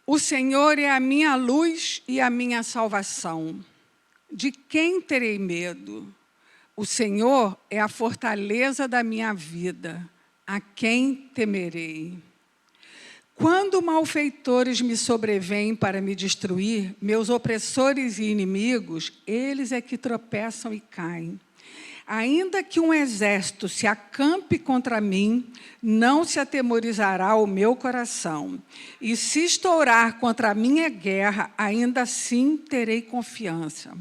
O Senhor é a minha luz e a minha salvação. De quem terei medo? O Senhor é a fortaleza da minha vida. A quem temerei? Quando malfeitores me sobrevêm para me destruir, meus opressores e inimigos, eles é que tropeçam e caem. Ainda que um exército se acampe contra mim, não se atemorizará o meu coração. E se estourar contra a minha guerra, ainda assim terei confiança.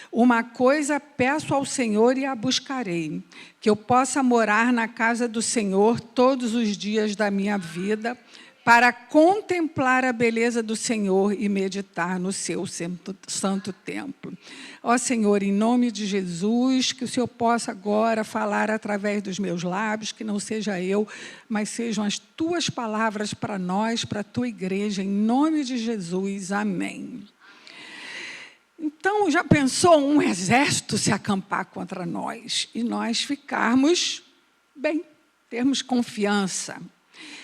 Uma coisa peço ao Senhor e a buscarei, que eu possa morar na casa do Senhor todos os dias da minha vida, para contemplar a beleza do Senhor e meditar no seu santo templo. Ó Senhor, em nome de Jesus, que o Senhor possa agora falar através dos meus lábios, que não seja eu, mas sejam as tuas palavras para nós, para a tua igreja, em nome de Jesus. Amém. Então, já pensou um exército se acampar contra nós e nós ficarmos bem, termos confiança?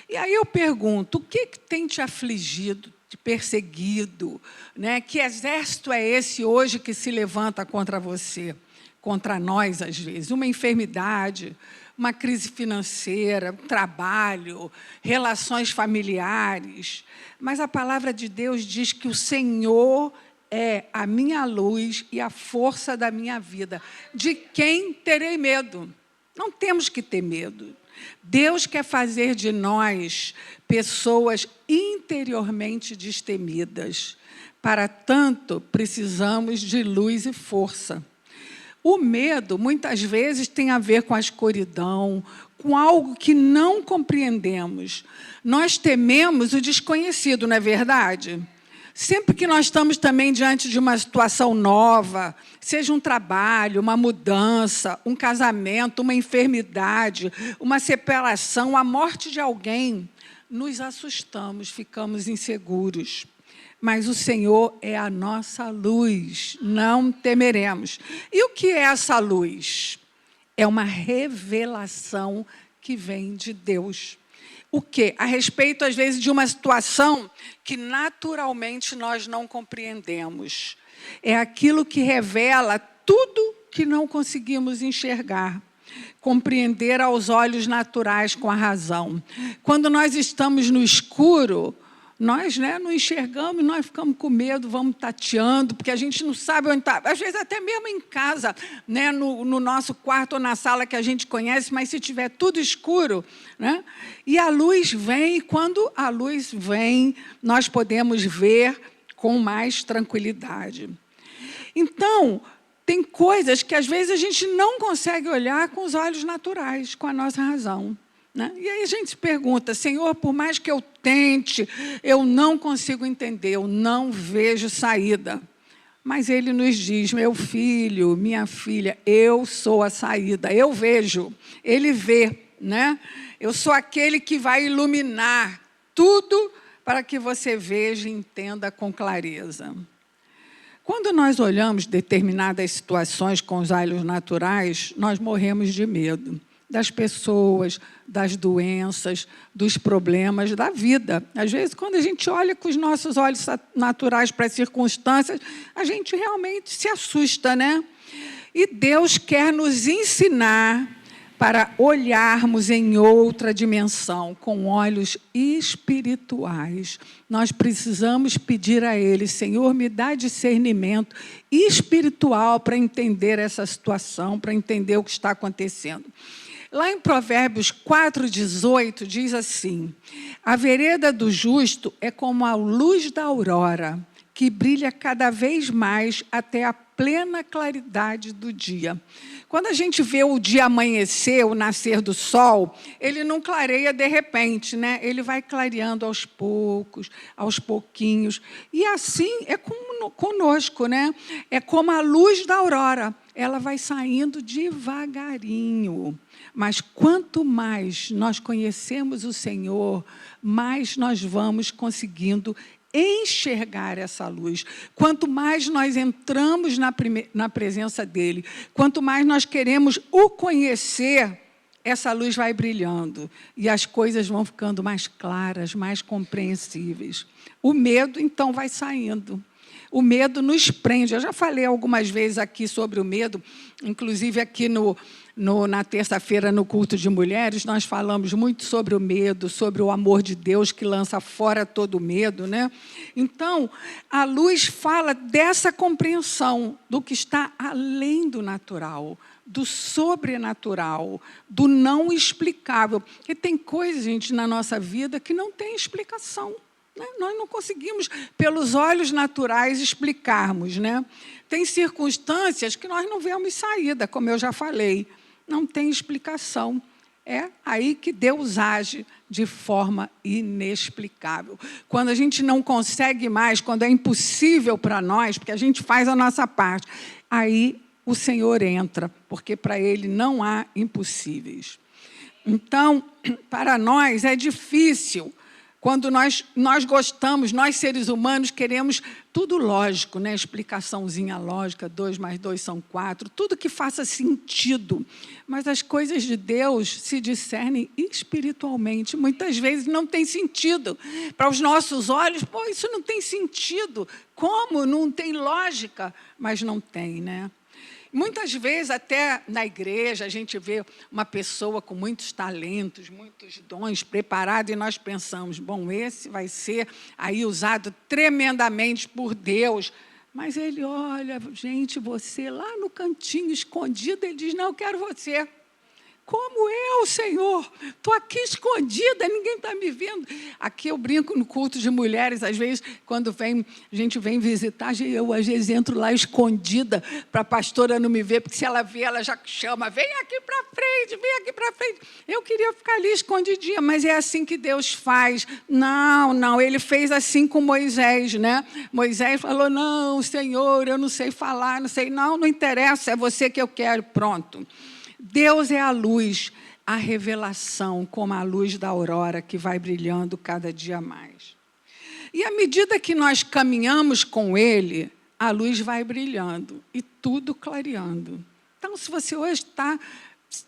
E aí eu pergunto, o que tem te afligido, te perseguido? Né? Que exército é esse hoje que se levanta contra você? Contra nós, às vezes. Uma enfermidade, uma crise financeira, um trabalho, relações familiares. Mas a palavra de Deus diz que o Senhor é a minha luz e a força da minha vida. De quem terei medo? Não temos que ter medo. Deus quer fazer de nós pessoas interiormente destemidas. Para tanto, precisamos de luz e força. O medo, muitas vezes, tem a ver com a escuridão, com algo que não compreendemos. Nós tememos o desconhecido, não é verdade? Sempre que nós estamos também diante de uma situação nova, seja um trabalho, uma mudança, um casamento, uma enfermidade, uma separação, a morte de alguém, nos assustamos, ficamos inseguros. Mas o Senhor é a nossa luz, não temeremos. E o que é essa luz? É uma revelação que vem de Deus. O quê? A respeito, às vezes, de uma situação que naturalmente nós não compreendemos. É aquilo que revela tudo que não conseguimos enxergar, compreender aos olhos naturais com a razão. Quando nós estamos no escuro, nós não enxergamos, nós ficamos com medo, vamos tateando, porque a gente não sabe onde está. Às vezes, até mesmo em casa, no nosso quarto ou na sala que a gente conhece, mas se tiver tudo escuro, e a luz vem, e quando a luz vem, nós podemos ver com mais tranquilidade. Então, tem coisas que, às vezes, a gente não consegue olhar com os olhos naturais, com a nossa razão. E aí a gente se pergunta, Senhor, por mais que eu tente, eu não consigo entender, eu não vejo saída. Mas Ele nos diz, meu filho, minha filha, eu sou a saída, eu vejo, Ele vê. Eu sou aquele que vai iluminar tudo para que você veja e entenda com clareza. Quando nós olhamos determinadas situações com os olhos naturais, nós morremos de medo das pessoas, das doenças, dos problemas da vida. Às vezes, quando a gente olha com os nossos olhos naturais para as circunstâncias, a gente realmente se assusta, E Deus quer nos ensinar para olharmos em outra dimensão, com olhos espirituais. Nós precisamos pedir a Ele, Senhor, me dá discernimento espiritual para entender essa situação, para entender o que está acontecendo. Lá em Provérbios 4,18, diz assim, a vereda do justo é como a luz da aurora, que brilha cada vez mais até a plena claridade do dia. Quando a gente vê o dia amanhecer, o nascer do sol, ele não clareia de repente, Ele vai clareando aos poucos, aos pouquinhos. E assim é conosco, É como a luz da aurora. Ela vai saindo devagarinho. Mas quanto mais nós conhecemos o Senhor, mais nós vamos conseguindo enxergar essa luz. Quanto mais nós entramos na presença dEle, quanto mais nós queremos o conhecer, essa luz vai brilhando e as coisas vão ficando mais claras, mais compreensíveis. O medo, então, vai saindo. O medo nos prende. Eu já falei algumas vezes aqui sobre o medo, inclusive aqui na terça-feira, no culto de mulheres, nós falamos muito sobre o medo, sobre o amor de Deus que lança fora todo o medo, né? Então, a luz fala dessa compreensão do que está além do natural, do sobrenatural, do não explicável. Porque tem coisas, gente, na nossa vida que não tem explicação. Nós não conseguimos, pelos olhos naturais, explicarmos, né? Tem circunstâncias que nós não vemos saída, como eu já falei. Não tem explicação. É aí que Deus age de forma inexplicável. Quando a gente não consegue mais, quando é impossível para nós, porque a gente faz a nossa parte, aí o Senhor entra, porque para Ele não há impossíveis. Então, para nós é difícil. Quando nós gostamos, nós seres humanos queremos tudo lógico, né? Explicaçãozinha lógica, 2 mais 2 são 4, tudo que faça sentido. Mas as coisas de Deus se discernem espiritualmente. Muitas vezes não tem sentido. Para os nossos olhos, pô, isso não tem sentido. Como? Não tem lógica. Mas não tem, né? Muitas vezes, até na igreja, a gente vê uma pessoa com muitos talentos, muitos dons preparados, e nós pensamos, bom, esse vai ser aí usado tremendamente por Deus. Mas ele olha, gente, você lá no cantinho escondido, ele diz, não, eu quero você. Como eu, Senhor? Estou aqui escondida, ninguém está me vendo. Aqui eu brinco no culto de mulheres, às vezes, quando a gente vem visitar, eu às vezes entro lá escondida para a pastora não me ver, porque se ela vê, ela já chama, vem aqui para frente, vem aqui para frente. Eu queria ficar ali escondidinha, mas é assim que Deus faz. Não, Ele fez assim com Moisés, né? Moisés falou, não, Senhor, eu não sei falar, não sei, não interessa, é você que eu quero, pronto. Deus é a luz, a revelação, como a luz da aurora que vai brilhando cada dia mais. E à medida que nós caminhamos com Ele, a luz vai brilhando e tudo clareando. Então, se você hoje está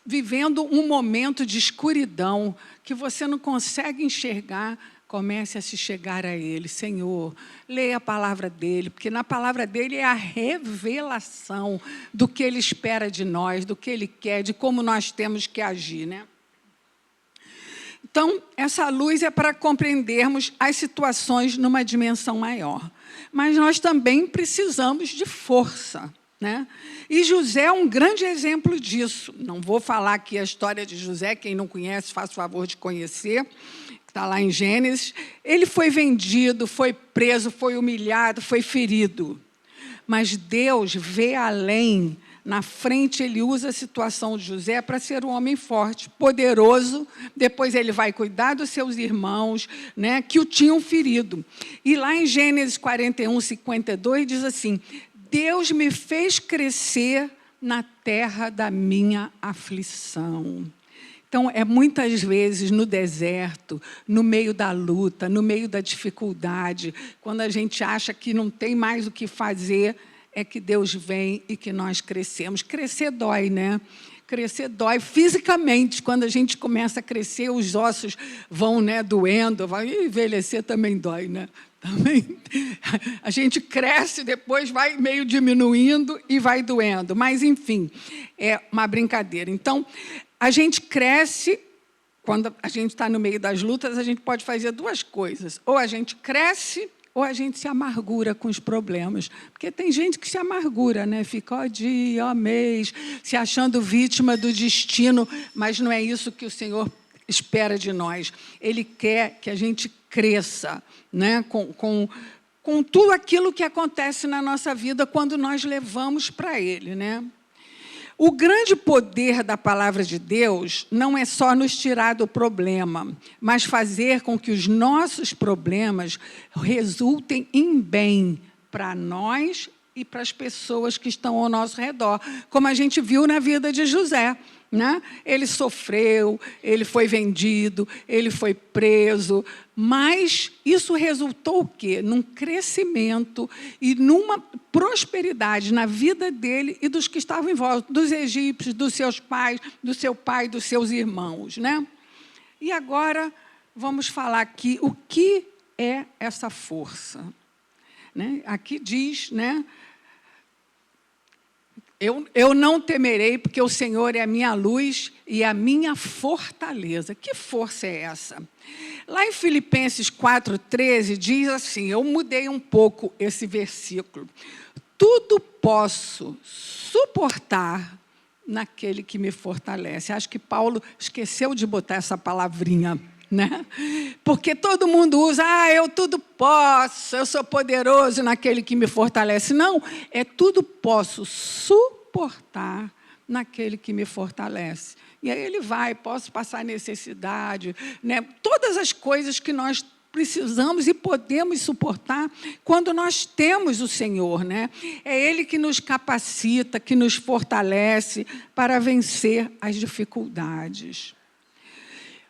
vivendo um momento de escuridão, que você não consegue enxergar, comece a se chegar a Ele. Senhor, leia a palavra dEle, porque na palavra dEle é a revelação do que Ele espera de nós, do que Ele quer, de como nós temos que agir, né? Então, essa luz é para compreendermos as situações numa dimensão maior. Mas nós também precisamos de força, né? E José é um grande exemplo disso. Não vou falar aqui a história de José, quem não conhece, faça o favor de conhecer. Está lá em Gênesis, ele foi vendido, foi preso, foi humilhado, foi ferido. Mas Deus vê além, na frente Ele usa a situação de José para ser um homem forte, poderoso, depois ele vai cuidar dos seus irmãos, né, que o tinham ferido. E lá em Gênesis 41, 52, diz assim, Deus me fez crescer na terra da minha aflição. Então, é muitas vezes no deserto, no meio da luta, no meio da dificuldade, quando a gente acha que não tem mais o que fazer, é que Deus vem e que nós crescemos. Crescer dói, né? Crescer dói fisicamente. Quando a gente começa a crescer, os ossos vão, né, doendo. Vai envelhecer também dói, né? Também. A gente cresce, depois vai meio diminuindo e vai doendo. Mas, enfim, é uma brincadeira. Então, a gente cresce, quando a gente está no meio das lutas, a gente pode fazer duas coisas. Ou a gente cresce, ou a gente se amargura com os problemas. Porque tem gente que se amargura, né? Fica ó dia, ó mês, se achando vítima do destino, mas não é isso que o Senhor espera de nós. Ele quer que a gente cresça, né? Com tudo aquilo que acontece na nossa vida quando nós levamos para Ele, né? O grande poder da palavra de Deus não é só nos tirar do problema, mas fazer com que os nossos problemas resultem em bem para nós e para as pessoas que estão ao nosso redor, como a gente viu na vida de José. né? Ele sofreu, ele foi vendido, ele foi preso, mas isso resultou o quê? Num crescimento e numa prosperidade na vida dele e dos que estavam em volta, dos egípcios, dos seus pais, do seu pai, dos seus irmãos, né? E agora vamos falar aqui o que é essa força, né? Aqui diz, né? Eu não temerei, porque o Senhor é a minha luz e a minha fortaleza. Que força é essa? Lá em Filipenses 4,13 diz assim, eu mudei um pouco esse versículo. Tudo posso suportar naquele que me fortalece. Acho que Paulo esqueceu de botar essa palavrinha, né? Porque todo mundo usa, eu tudo posso, eu sou poderoso naquele que me fortalece. Não, é tudo posso suportar naquele que me fortalece. E aí ele vai, posso passar necessidade, né? Todas as coisas que nós precisamos e podemos suportar quando nós temos o Senhor, né? É Ele que nos capacita, que nos fortalece para vencer as dificuldades.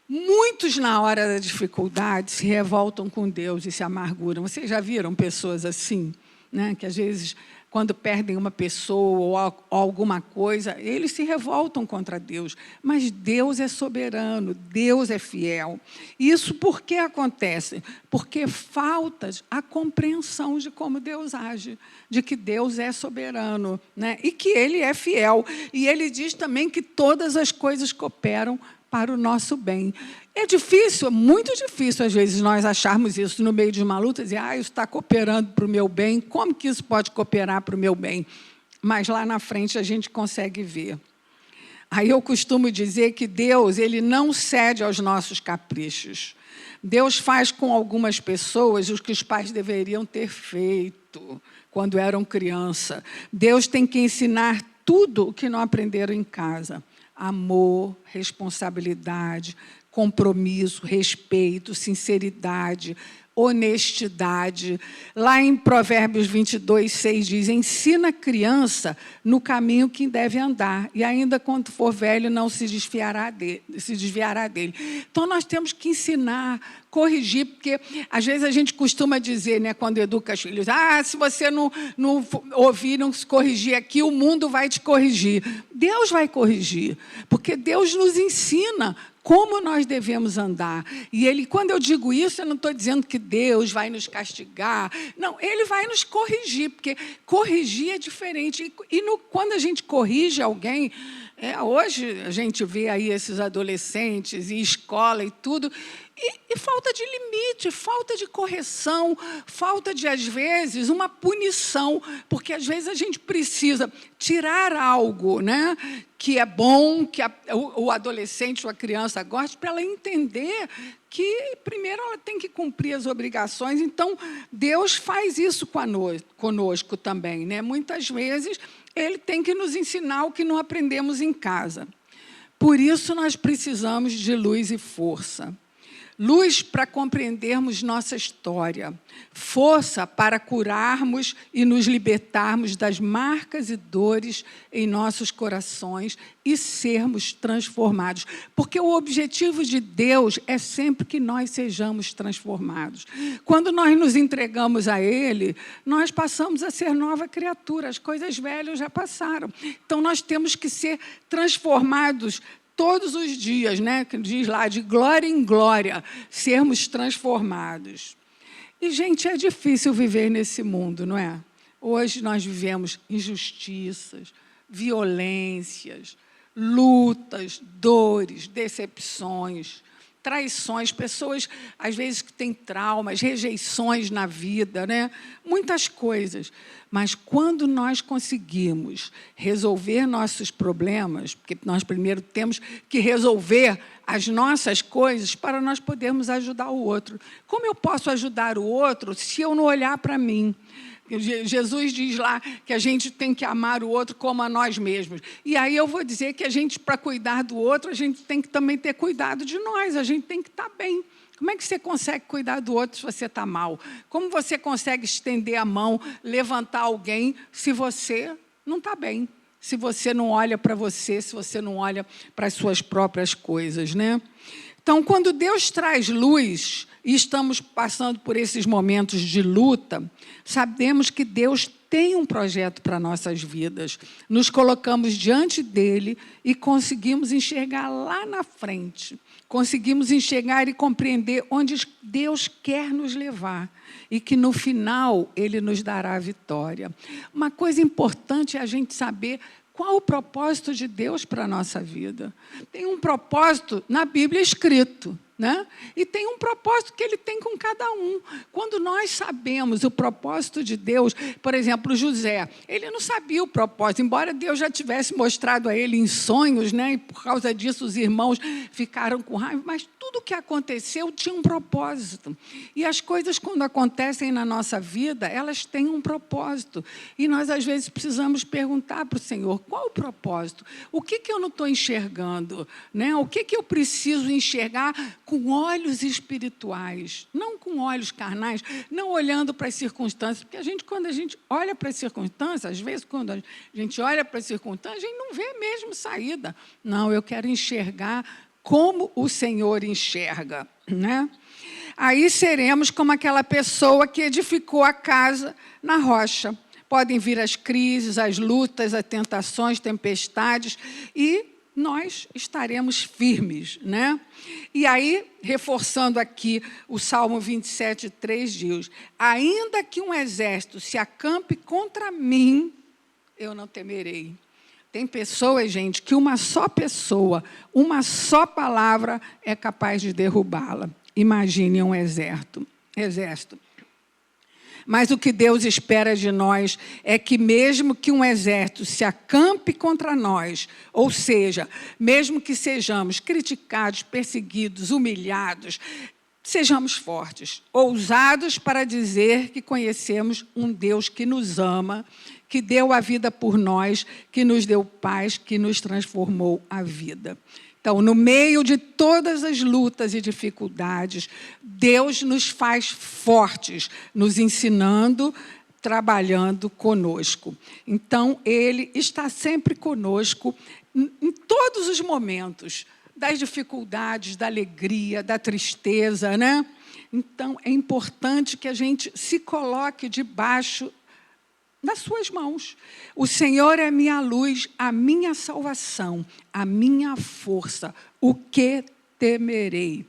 Muitos, na hora da dificuldade, se revoltam com Deus e se amarguram. Vocês já viram pessoas assim, né? Que às vezes, quando perdem uma pessoa ou alguma coisa, eles se revoltam contra Deus. Mas Deus é soberano, Deus é fiel. Isso por que acontece? Porque falta a compreensão de como Deus age, de que Deus é soberano, né? E que Ele é fiel. E Ele diz também que todas as coisas cooperam para o nosso bem. É difícil, muito difícil, às vezes, nós acharmos isso no meio de uma luta, dizer, isso está cooperando para o meu bem, como que isso pode cooperar para o meu bem? Mas lá na frente a gente consegue ver. Aí eu costumo dizer que Deus, Ele não cede aos nossos caprichos. Deus faz com algumas pessoas o que os pais deveriam ter feito quando eram criança. Deus tem que ensinar tudo o que não aprenderam em casa. Amor, responsabilidade, compromisso, respeito, sinceridade, honestidade. Lá em Provérbios 22:6 diz, ensina a criança no caminho que deve andar, e ainda quando for velho não se desviará dele. Então, nós temos que ensinar, corrigir, porque às vezes a gente costuma dizer, né, quando educa os filhos, se você não ouvir, não se corrigir aqui, o mundo vai te corrigir. Deus vai corrigir, porque Deus nos ensina como nós devemos andar. E Ele, quando eu digo isso, eu não estou dizendo que Deus vai nos castigar. Não, Ele vai nos corrigir, porque corrigir é diferente. Quando a gente corrige alguém, hoje a gente vê aí esses adolescentes e escola e tudo, e falta de limite, falta de correção, falta de, às vezes, uma punição, porque, às vezes, a gente precisa tirar algo, né, que é bom, que o adolescente ou a criança goste, para ela entender que, primeiro, ela tem que cumprir as obrigações. Então, Deus faz isso conosco também, né? Muitas vezes, Ele tem que nos ensinar o que não aprendemos em casa. Por isso, nós precisamos de luz e força. Luz para compreendermos nossa história, força para curarmos e nos libertarmos das marcas e dores em nossos corações e sermos transformados. Porque o objetivo de Deus é sempre que nós sejamos transformados. Quando nós nos entregamos a Ele, nós passamos a ser nova criatura, as coisas velhas já passaram. Então, nós temos que ser transformados todos os dias, né? Que diz lá, de glória em glória, sermos transformados. E, gente, é difícil viver nesse mundo, não é? Hoje nós vivemos injustiças, violências, lutas, dores, decepções, traições, pessoas, às vezes, que têm traumas, rejeições na vida, né? Muitas coisas. Mas, quando nós conseguimos resolver nossos problemas, porque nós primeiro temos que resolver as nossas coisas para nós podermos ajudar o outro. Como eu posso ajudar o outro se eu não olhar para mim? Jesus diz lá que a gente tem que amar o outro como a nós mesmos. E aí eu vou dizer que a gente, para cuidar do outro, a gente tem que também ter cuidado de nós, a gente tem que estar bem. Como é que você consegue cuidar do outro se você está mal? Como você consegue estender a mão, levantar alguém, se você não está bem? se você não olha para você, se você não olha para as suas próprias coisas, né? Então, quando Deus traz luz, e estamos passando por esses momentos de luta, sabemos que Deus tem um projeto para nossas vidas. Nos colocamos diante dele e conseguimos enxergar lá na frente. Conseguimos enxergar e compreender onde Deus quer nos levar e que, no final, ele nos dará a vitória. Uma coisa importante é a gente saber qual o propósito de Deus para a nossa vida. Tem um propósito na Bíblia escrito, né? E tem um propósito que ele tem com cada um. Quando nós sabemos o propósito de Deus, por exemplo, José, ele não sabia o propósito, embora Deus já tivesse mostrado a ele em sonhos, né? E por causa disso os irmãos ficaram com raiva, mas tudo o que aconteceu tinha um propósito. E as coisas, quando acontecem na nossa vida, elas têm um propósito. E nós, às vezes, precisamos perguntar para o Senhor, qual o propósito? O que eu não estou enxergando? Né? O que eu preciso enxergar com olhos espirituais, não com olhos carnais, não olhando para as circunstâncias, porque quando a gente olha para as circunstâncias, às vezes, quando a gente olha para as circunstâncias, a gente não vê mesmo saída. Não, eu quero enxergar como o Senhor enxerga, né? Aí seremos como aquela pessoa que edificou a casa na rocha. Podem vir as crises, as lutas, as tentações, tempestades, e nós estaremos firmes, né? E aí, reforçando aqui o Salmo 27:3 diz: ainda que um exército se acampe contra mim, eu não temerei. Tem pessoas, gente, que uma só pessoa, uma só palavra é capaz de derrubá-la. Imagine um exército. Mas o que Deus espera de nós é que, mesmo que um exército se acampe contra nós, ou seja, mesmo que sejamos criticados, perseguidos, humilhados, sejamos fortes, ousados para dizer que conhecemos um Deus que nos ama, que deu a vida por nós, que nos deu paz, que nos transformou a vida. Então, no meio de todas as lutas e dificuldades, Deus nos faz fortes, nos ensinando, trabalhando conosco. Então, Ele está sempre conosco em todos os momentos, das dificuldades, da alegria, da tristeza, né? Então, é importante que a gente se coloque debaixo nas suas mãos. O Senhor é a minha luz, a minha salvação, a minha força. O que temerei?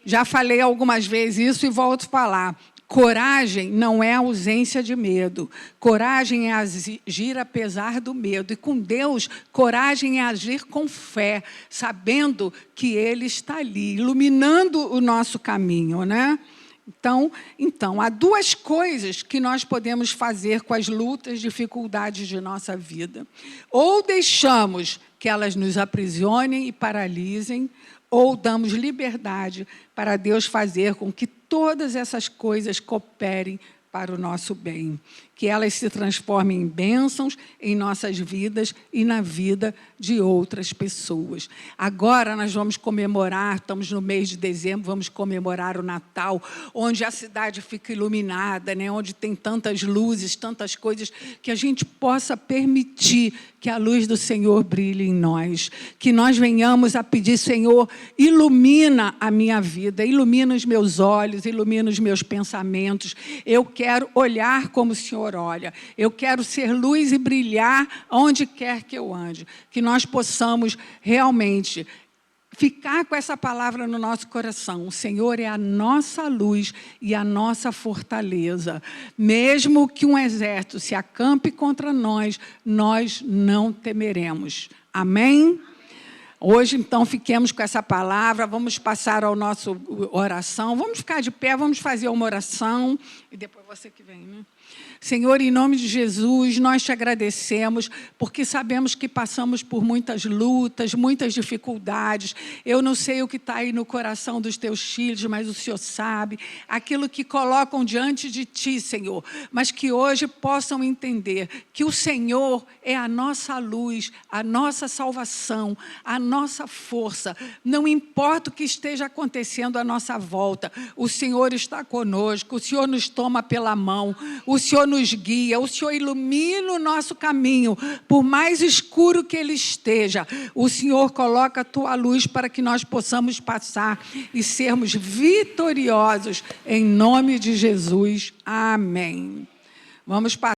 Já falei algumas vezes isso e volto a falar. Coragem não é ausência de medo. Coragem é agir apesar do medo. E com Deus, coragem é agir com fé, sabendo que Ele está ali, iluminando o nosso caminho, né? Então, há duas coisas que nós podemos fazer com as lutas, dificuldades de nossa vida. Ou deixamos que elas nos aprisionem e paralisem, ou damos liberdade para Deus fazer com que todas essas coisas cooperem para o nosso bem. Que elas se transformem em bênçãos em nossas vidas e na vida de outras pessoas. Agora nós vamos comemorar, estamos no mês de dezembro, vamos comemorar o Natal, onde a cidade fica iluminada, né? Onde tem tantas luzes, tantas coisas, que a gente possa permitir que a luz do Senhor brilhe em nós. Que nós venhamos a pedir, Senhor, ilumina a minha vida, ilumina os meus olhos, ilumina os meus pensamentos. Eu quero olhar como o Senhor olha. Eu quero ser luz e brilhar onde quer que eu ande. Que nós possamos realmente ficar com essa palavra no nosso coração. O Senhor é a nossa luz e a nossa fortaleza. Mesmo que um exército se acampe contra nós, nós não temeremos. Amém? Hoje, então, fiquemos com essa palavra, vamos passar ao nosso oração. Vamos ficar de pé, vamos fazer uma oração. E depois você que vem, né? Senhor, em nome de Jesus, nós te agradecemos, porque sabemos que passamos por muitas lutas, muitas dificuldades. Eu não sei o que está aí no coração dos teus filhos, mas o Senhor sabe. Aquilo que colocam diante de ti, Senhor. Mas que hoje possam entender que o Senhor é a nossa luz, a nossa salvação, a nossa força. Não importa o que esteja acontecendo à nossa volta, o Senhor está conosco, o Senhor nos toma pela mão, o Senhor nos guia, o Senhor ilumina o nosso caminho, por mais escuro que ele esteja, o Senhor coloca a tua luz para que nós possamos passar e sermos vitoriosos, em nome de Jesus. Amém. Vamos passar.